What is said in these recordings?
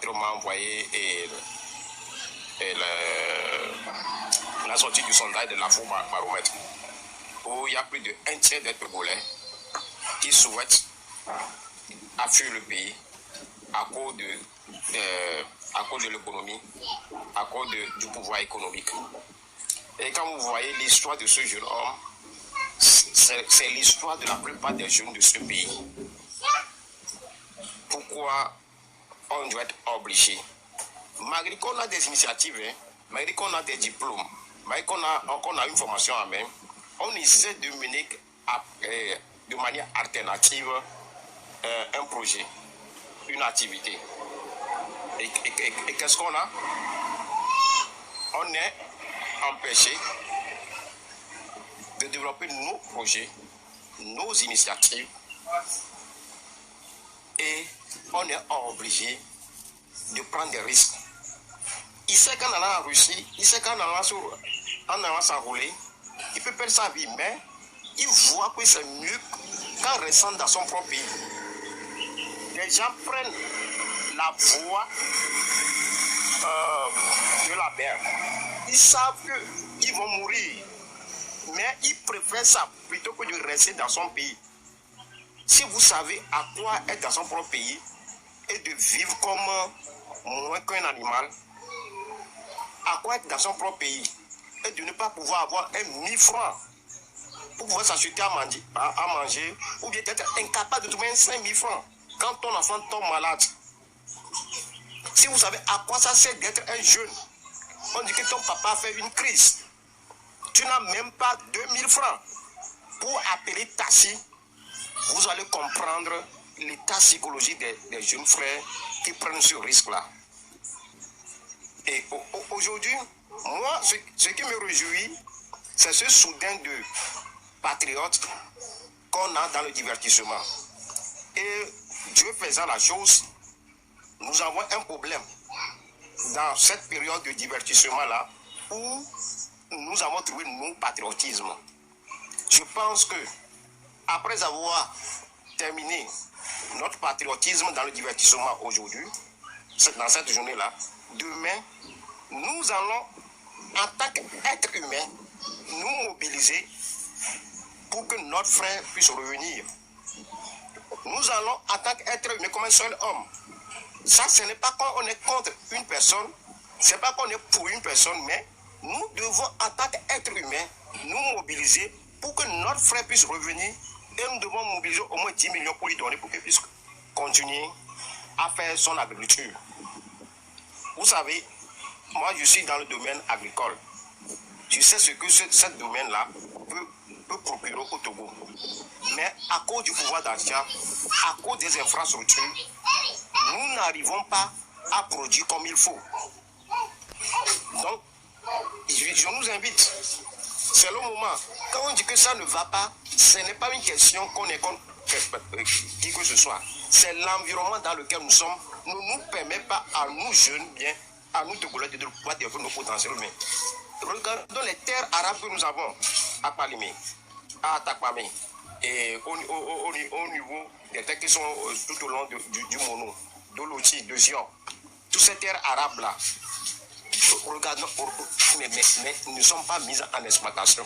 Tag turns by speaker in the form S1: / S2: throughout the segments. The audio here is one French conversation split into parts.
S1: Patriote m'a envoyé la sortie du sondage de l'Afro-Baromètre, où il y a plus de un tiers des Togolais qui souhaitent fuir le pays à cause de l'économie, à cause du pouvoir économique. Et quand vous voyez l'histoire de ce jeune homme, c'est l'histoire de la plupart des jeunes de ce pays. Pourquoi on doit être obligé? Malgré qu'on a des initiatives, malgré qu'on a des diplômes, malgré qu'on a une formation en main, on essaie de mener de manière alternative un projet, une activité. Et qu'est-ce qu'on a? On est empêché de développer nos projets, nos initiatives, et on est obligé de prendre des risques. Il sait qu'en allant en Russie, il sait qu'en allant s'enrouler, il peut perdre sa vie, mais il voit que c'est mieux qu'en restant dans son propre pays. Les gens prennent la voie de la mer. Ils savent qu'ils vont mourir, mais ils préfèrent ça plutôt que de rester dans son pays. Si vous savez à quoi être dans son propre pays et de vivre comme moins qu'un animal, à quoi être dans son propre pays et de ne pas pouvoir avoir 1 000 francs pour pouvoir s'acheter à manger, ou bien être incapable de trouver 5 000 francs quand ton enfant tombe malade. Si vous savez à quoi ça sert d'être un jeune, on dit que ton papa a fait une crise, tu n'as même pas 2 000 francs pour appeler taxi, vous allez comprendre l'état psychologique des jeunes frères qui prennent ce risque-là. Et aujourd'hui, moi, ce qui me réjouit, c'est ce soudain de patriotes qu'on a dans le divertissement. Et Dieu faisant la chose, nous avons un problème dans cette période de divertissement-là où nous avons trouvé nos patriotisme. Je pense que après avoir terminé notre patriotisme dans le divertissement aujourd'hui, dans cette journée-là, demain, nous allons, en tant qu'être humain, nous mobiliser pour que notre frère puisse revenir. Nous allons, en tant qu'être humain, comme un seul homme. Ça, ce n'est pas quand on est contre une personne, ce n'est pas qu'on est pour une personne, mais nous devons, en tant qu'être humain, nous mobiliser pour que notre frère puisse revenir, et nous devons mobiliser au moins 10 millions pour lui donner, pour qu'il puisse continuer à faire son agriculture. Vous savez, moi je suis dans le domaine agricole. Je sais ce que ce domaine-là peut procurer au Togo. Mais à cause du pouvoir d'achat, à cause des infrastructures, nous n'arrivons pas à produire comme il faut. Donc, je nous invite. C'est le moment. Quand on dit que ça ne va pas, ce n'est pas une question qu'on est contre qui que ce soit. C'est l'environnement dans lequel nous sommes. Ne nous permet pas à nous jeunes, bien, à nous Togolais de pouvoir développer nos potentiels humains. Regardons les terres arabes que nous avons à Palimé, à Takwame, et au niveau des terres qui sont tout au long du Mono, de l'Outi, de Zion. Toutes ces terres arabes-là, regardons, mais ne sont pas mises en exploitation.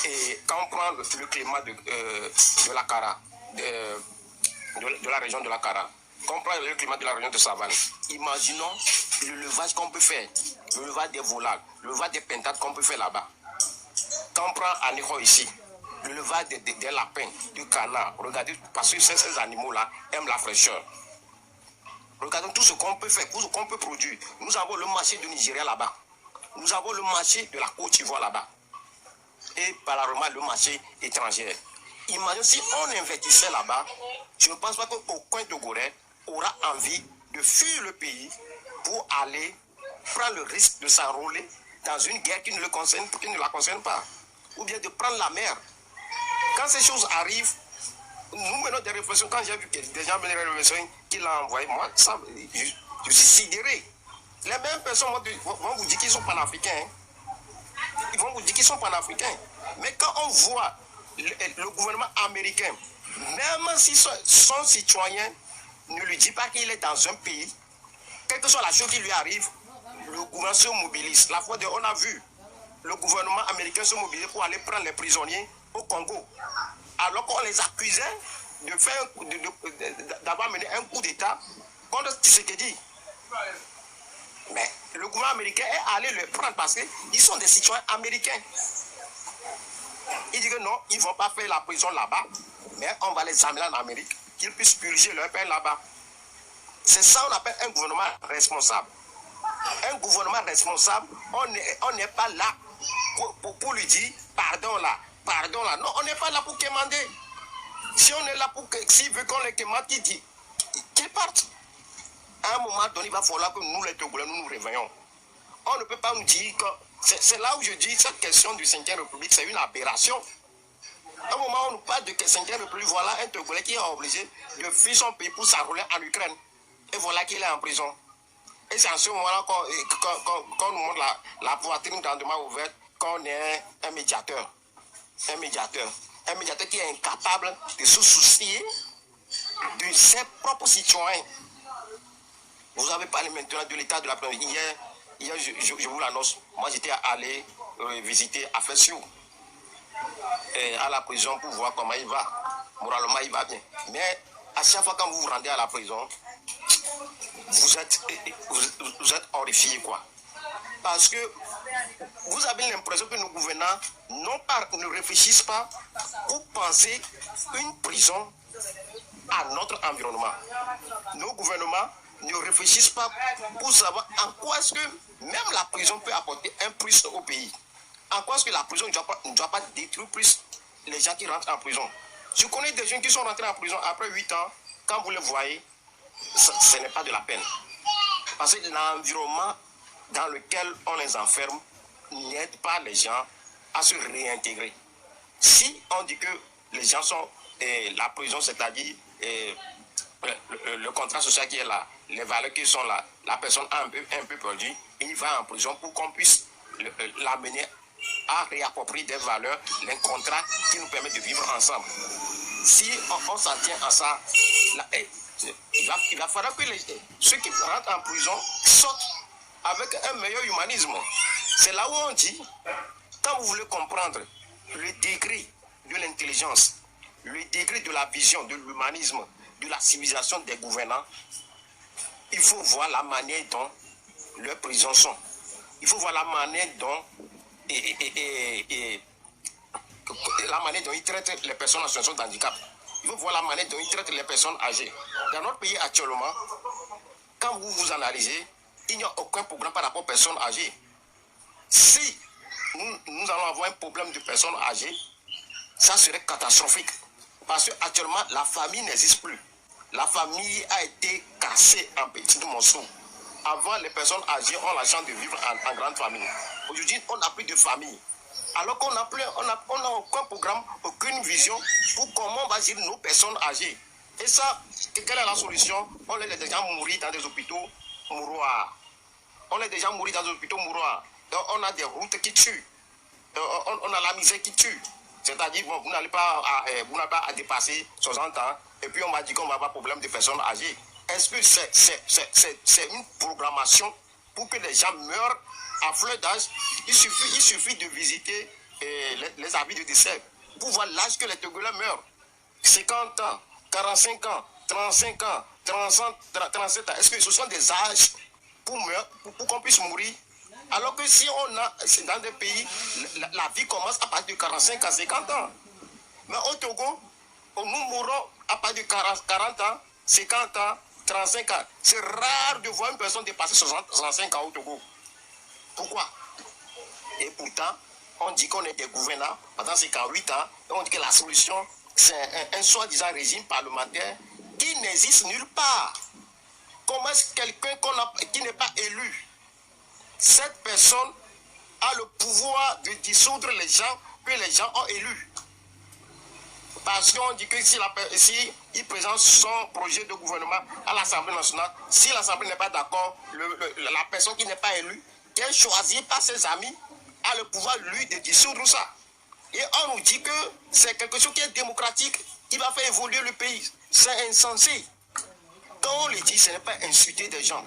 S1: Et quand on prend le climat de la Kara, de la région de la Kara, quand on prend le climat de la région de Savane, imaginons le levage qu'on peut faire, le levage des volailles, le levage des pentades qu'on peut faire là-bas. Quand on prend Anéro ici, le levage des lapins, du canard, regardez, parce que ces animaux-là aiment la fraîcheur. Regardons tout ce qu'on peut faire, tout ce qu'on peut produire. Nous avons le marché du Nigeria là-bas. Nous avons le marché de la Côte d'Ivoire là-bas. Et parallèlement le marché étranger. Imaginez si on investissait là-bas, je ne pense pas qu'aucun Togolais aura envie de fuir le pays pour aller prendre le risque de s'enrôler dans une guerre qui ne la concerne pas. Ou bien de prendre la mer. Quand ces choses arrivent, nous menons des réflexions. Quand j'ai vu que des gens venaient des réflexions qu'il a envoyé, moi, ça, je suis sidéré. Les mêmes personnes vont vous dire qu'ils sont panafricains. Ils vont vous dire qu'ils sont panafricains. Mais quand on voit le gouvernement américain, même s'ils sont citoyens ne lui dit pas qu'il est dans un pays, quelle que soit la chose qui lui arrive, le gouvernement se mobilise. La fois de, on a vu le gouvernement américain se mobiliser pour aller prendre les prisonniers au Congo. Alors qu'on les accusait d'avoir mené un coup d'État contre Tshisekedi. Mais le gouvernement américain est allé les prendre parce qu'ils sont des citoyens américains. Il dit que non, ils ne vont pas faire la prison là-bas, mais on va les amener en Amérique, qu'ils puissent purger leur peine là-bas. C'est ça qu'on appelle un gouvernement responsable. Un gouvernement responsable, on n'est pas là pour lui dire pardon là, pardon là. Non, on n'est pas là pour quémander. Si on est là pour s'il veut qu'on les quémande, qu'il dit qu'ils partent. À un moment donné, il va falloir que nous, les Togolais, nous nous réveillons. On ne peut pas nous dire que... C'est là où je dis cette question du 5e République, c'est une aberration. À un moment où on nous parle de 5e République, voilà un Togolais qui est obligé de fuir son pays pour s'enrôler en Ukraine. Et voilà qu'il est en prison. Et c'est en ce moment-là qu'on nous montre la poitrine grandement ouverte, qu'on est un médiateur. Un médiateur. Un médiateur qui est incapable de se soucier de ses propres citoyens. Vous avez parlé maintenant de l'état de la prison. Hier je vous l'annonce, moi j'étais allé visiter Afessiou à la prison pour voir comment il va. Moralement, il va bien. Mais à chaque fois quand vous vous rendez à la prison, vous êtes horrifié, quoi. Parce que vous avez l'impression que nos gouvernants ne réfléchissent pas pour penser une prison à notre environnement. Nos gouvernements ne réfléchissent pas pour savoir en quoi est-ce que même la prison peut apporter un plus au pays. En quoi est-ce que la prison ne doit pas détruire plus les gens qui rentrent en prison. Je connais des jeunes qui sont rentrés en prison après 8 ans. Quand vous les voyez, ce n'est pas de la peine. Parce que l'environnement dans lequel on les enferme n'aide pas les gens à se réintégrer. Si on dit que les gens sont... la prison, c'est-à-dire le contrat social qui est là, les valeurs qui sont là, la personne a un peu perdue, et il va en prison pour qu'on puisse l'amener à réapproprier des valeurs, les contrats qui nous permettent de vivre ensemble. Si on s'en tient à ça, là, il va falloir que ceux qui rentrent en prison sortent avec un meilleur humanisme. C'est là où on dit, quand vous voulez comprendre le degré de l'intelligence, le degré de la vision, de l'humanisme, de la civilisation des gouvernants, il faut voir la manière dont leurs prisons sont. Il faut voir la manière dont la manière dont ils traitent les personnes en situation de handicap. Il faut voir la manière dont ils traitent les personnes âgées. Dans notre pays actuellement, quand vous vous analysez, il n'y a aucun programme par rapport aux personnes âgées. Si nous allons avoir un problème de personnes âgées, ça serait catastrophique. Parce qu'actuellement, la famille n'existe plus. La famille a été cassée en petits morceaux. Avant, les personnes âgées ont la chance de vivre en grande famille. Aujourd'hui, on n'a plus de famille. Alors qu'on n'a aucun programme, aucune vision pour comment on va gérer nos personnes âgées. Et ça, quelle est la solution? On laisse les gens mourir dans des hôpitaux mouroirs. On laisse des gens mourir dans des hôpitaux mouroirs. On a des routes qui tuent. On a la misère qui tue. C'est-à-dire, bon, vous n'avez pas à dépasser 60 ans, et puis on m'a dit qu'on va avoir problème de personnes âgées. Est-ce que c'est une programmation pour que les gens meurent à fleur d'âge? Il suffit de visiter les habits de décès pour voir l'âge que les Togolais meurent. 50 ans, 45 ans, 35 ans, 37 ans. Est-ce que ce sont des âges pour qu'on puisse mourir? Alors que si c'est dans des pays, la vie commence à partir de 45 à 50 ans. Mais au Togo, nous mourons à partir de 40 ans, 50 ans, 35 ans. C'est rare de voir une personne dépasser 65 ans au Togo. Pourquoi? Et pourtant, on dit qu'on est des gouvernants pendant ces 48 ans, et on dit que la solution, c'est un soi-disant régime parlementaire qui n'existe nulle part. Comment est-ce quelqu'un qui n'est pas élu, cette personne a le pouvoir de dissoudre les gens que les gens ont élus? Parce qu'on dit que si il présente son projet de gouvernement à l'Assemblée nationale, si l'Assemblée n'est pas d'accord, la personne qui n'est pas élue, qui est choisie par ses amis, a le pouvoir, lui, de dissoudre ça. Et on nous dit que c'est quelque chose qui est démocratique, qui va faire évoluer le pays. C'est insensé. Quand on le dit, ce n'est pas insulter des gens.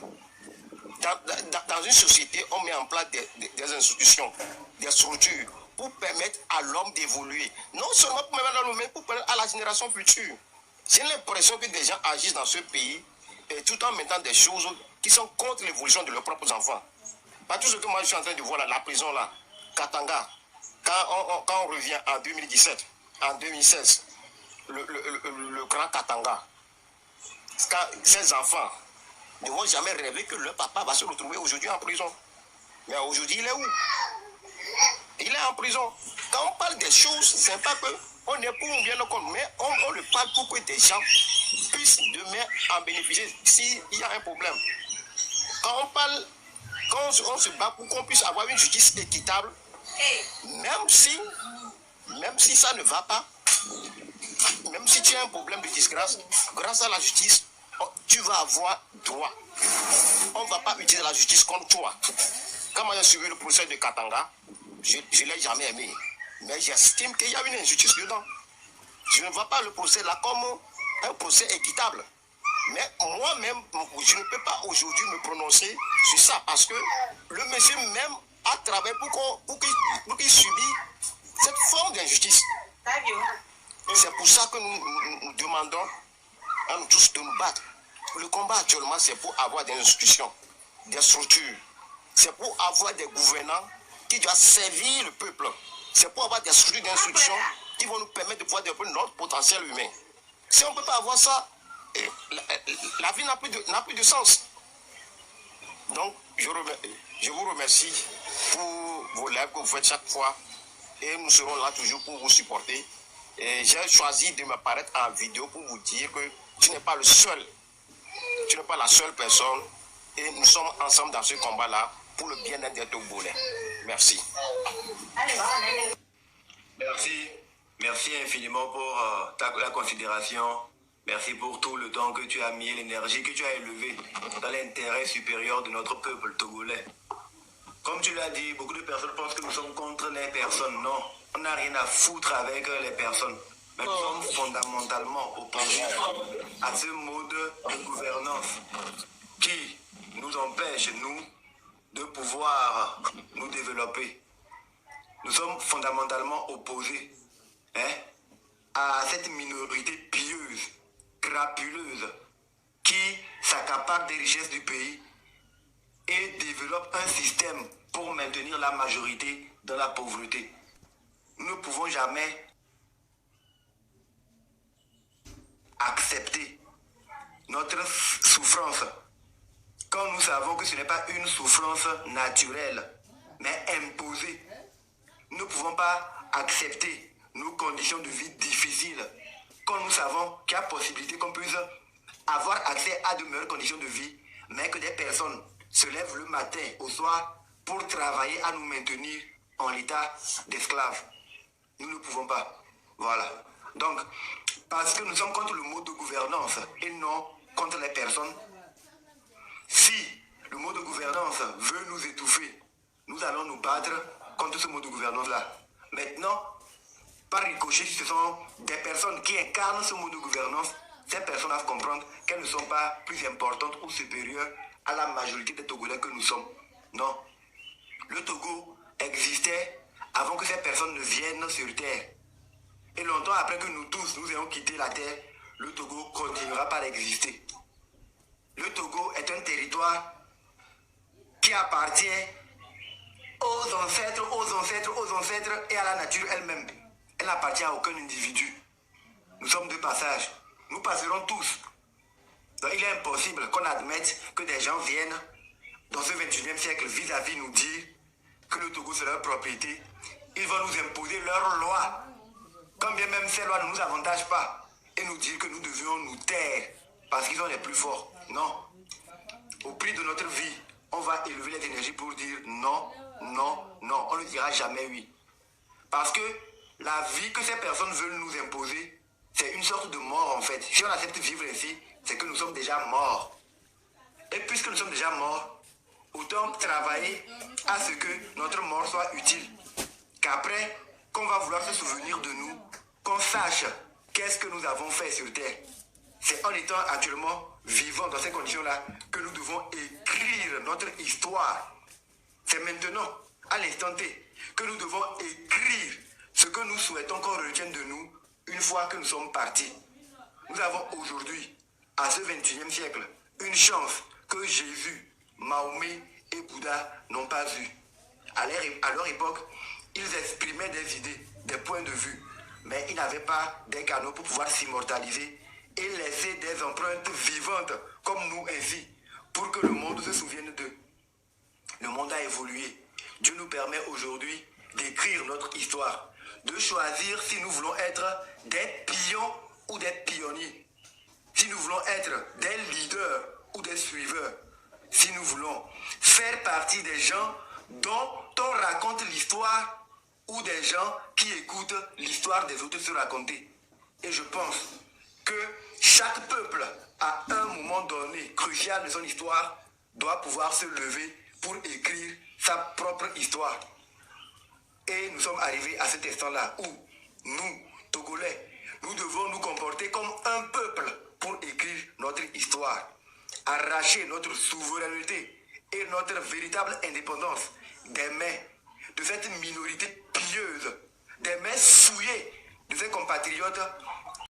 S1: Dans une société, on met en place des institutions, des structures pour permettre à l'homme d'évoluer. Non seulement pour permettre à l'homme, mais pour permettre à la génération future. J'ai l'impression que des gens agissent dans ce pays et tout en mettant des choses qui sont contre l'évolution de leurs propres enfants. Pas tout ce que moi je suis en train de voir là, la prison là, Katanga, quand on revient en 2017, en 2016, le grand Katanga, ces enfants ne vont jamais rêver que leur papa va se retrouver aujourd'hui en prison. Mais aujourd'hui, il est où? Il est en prison. Quand on parle des choses, c'est pas que on est pour ou bien le contre, mais on le parle pour que des gens puissent demain en bénéficier s'il y a un problème. Quand on parle, quand on se bat pour qu'on puisse avoir une justice équitable, même si ça ne va pas, même si tu as un problème de disgrâce, grâce à la justice, tu vas avoir droit. On ne va pas utiliser la justice contre toi. Quand moi j'ai suivi le procès de Katanga, je ne l'ai jamais aimé. Mais j'estime qu'il y a une injustice dedans. Je ne vois pas le procès là comme un procès équitable. Mais moi-même, je ne peux pas aujourd'hui me prononcer sur ça parce que le monsieur même a travaillé pour qu'il subisse cette forme d'injustice. C'est pour ça que nous demandons à nous tous de nous battre. Le combat actuellement, c'est pour avoir des institutions, des structures. C'est pour avoir des gouvernants qui doivent servir le peuple. C'est pour avoir des structures d'instruction qui vont nous permettre de pouvoir développer notre potentiel humain. Si on ne peut pas avoir ça, la vie n'a plus de sens. Donc, je vous remercie pour vos lives que vous faites chaque fois. Et nous serons là toujours pour vous supporter. Et j'ai choisi de m'apparaître en vidéo pour vous dire que tu n'es pas le seul. Tu n'es pas la seule personne. Et nous sommes ensemble dans ce combat-là pour le bien-être des Togolais. Merci.
S2: Merci. Merci infiniment pour la considération. Merci pour tout le temps que tu as mis, l'énergie que tu as élevée dans l'intérêt supérieur de notre peuple togolais. Comme tu l'as dit, beaucoup de personnes pensent que nous sommes contre les personnes. Non, on n'a rien à foutre avec les personnes. Mais nous sommes fondamentalement opposés à ce mode de gouvernance qui nous empêche, nous, de pouvoir nous développer. Nous sommes fondamentalement opposés à cette minorité pieuse, crapuleuse, qui s'accapare des richesses du pays et développe un système pour maintenir la majorité dans la pauvreté. Nous ne pouvons jamais accepter notre souffrance quand nous savons que ce n'est pas une souffrance naturelle, mais imposée. Nous ne pouvons pas accepter nos conditions de vie difficiles quand nous savons qu'il y a possibilité qu'on puisse avoir accès à de meilleures conditions de vie, mais que des personnes se lèvent le matin au soir pour travailler à nous maintenir en l'état d'esclaves. Nous ne pouvons pas. Voilà. Donc, parce que nous sommes contre le mode de gouvernance et non contre les personnes. Si le mode de gouvernance veut nous étouffer, nous allons nous battre contre ce mode de gouvernance-là. Maintenant, par ricochet, ce sont des personnes qui incarnent ce mode de gouvernance. Ces personnes doivent comprendre qu'elles ne sont pas plus importantes ou supérieures à la majorité des Togolais que nous sommes. Non. Le Togo existait avant que ces personnes ne viennent sur Terre. Et longtemps après que nous tous, nous ayons quitté la Terre, le Togo continuera par exister. Le Togo est un territoire qui appartient aux ancêtres et à la nature elle-même. Elle n'appartient à aucun individu. Nous sommes de passage. Nous passerons tous. Donc il est impossible qu'on admette que des gens viennent dans ce 21e siècle vis-à-vis nous dire que le Togo c'est leur propriété. Ils vont nous imposer leurs lois. Quand bien même ces lois ne nous avantagent pas. Et nous dire que nous devions nous taire parce qu'ils sont les plus forts. Non. Au prix de notre vie, on va élever les énergies pour dire non, non, non. On ne dira jamais oui. Parce que la vie que ces personnes veulent nous imposer, c'est une sorte de mort en fait. Si on accepte de vivre ici, c'est que nous sommes déjà morts. Et puisque nous sommes déjà morts, autant travailler à ce que notre mort soit utile. Qu'après, qu'on va vouloir se souvenir de nous, qu'on sache qu'est-ce que nous avons fait sur Terre. C'est en étant actuellement vivant dans ces conditions-là que nous devons écrire notre histoire. C'est maintenant, à l'instant T, que nous devons écrire ce que nous souhaitons qu'on retienne de nous une fois que nous sommes partis. Nous avons aujourd'hui, à ce 21e siècle, une chance que Jésus, Mahomet et Bouddha n'ont pas eue. À leur époque, ils exprimaient des idées, des points de vue, mais ils n'avaient pas des canaux pour pouvoir s'immortaliser et laisser des empreintes vivantes comme nous ainsi, pour que le monde se souvienne d'eux. Le monde a évolué. Dieu nous permet aujourd'hui d'écrire notre histoire, de choisir si nous voulons être des pions ou des pionniers, si nous voulons être des leaders ou des suiveurs, si nous voulons faire partie des gens dont on raconte l'histoire ou des gens qui écoutent l'histoire des autres se raconter. Et je pense que chaque peuple, à un moment donné crucial de son histoire, doit pouvoir se lever pour écrire sa propre histoire. Et nous sommes arrivés à cet instant-là où nous, Togolais, nous devons nous comporter comme un peuple pour écrire notre histoire, arracher notre souveraineté et notre véritable indépendance des mains de cette minorité pieuse, des mains souillées de ces compatriotes